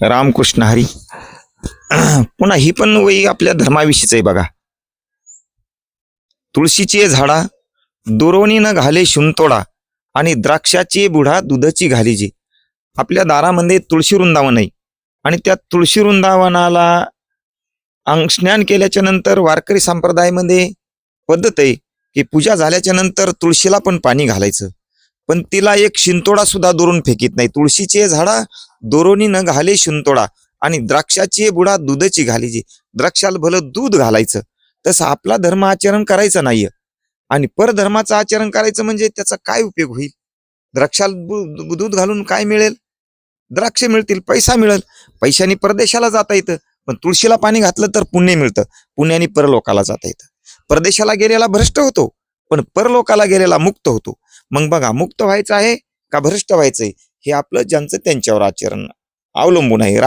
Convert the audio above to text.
रामकृष्ण हरी. पुन्हा ही पण वही आपल्या धर्माविषयीच आहे बघा. तुळशीची झाडा दोरोनी न घाले शिंतोडा आणि द्राक्षाची बुढा दुधाची घालीजी. आपल्या दारामध्ये तुळशी वृंदावन आहे आणि त्या तुळशी वृंदावनाला स्नान केल्याच्या नंतर वारकरी संप्रदायामध्ये पद्धत आहे की पूजा झाल्याच्या नंतर तुळशीला पण पाणी घालायचं, पण तिला एक शिंतोडा सुद्धा दोरून फेकीत नाही. तुळशीची झाडा दोरोनी न घाले शिंतोडा आणि द्राक्षाची बुडा दुधाची घालीची. द्राक्षाला भलं दूध घालायचं, तसं आपला धर्म आचरण करायचं नाहीये. आणि परधर्माचं आचरण करायचं म्हणजे त्याचा काय उपयोग होईल? द्राक्षाला दूध घालून काय मिळेल? द्राक्ष मिळतील, पैसा मिळेल, पैशाने परदेशाला जाता येतं. पण तुळशीला पाणी घातलं तर पुण्य मिळतं, पुण्याने परलोकाला जाता येतं. परदेशाला गेलेला भ्रष्ट होतो, पण परलोकाला गेलेला मुक्त होतो. मग बघा, मुक्त व्हायचं आहे का भ्रष्ट व्हायचंय हे आपलं ज्यांचं त्यांच्यावर आचरण अवलंबून आहे.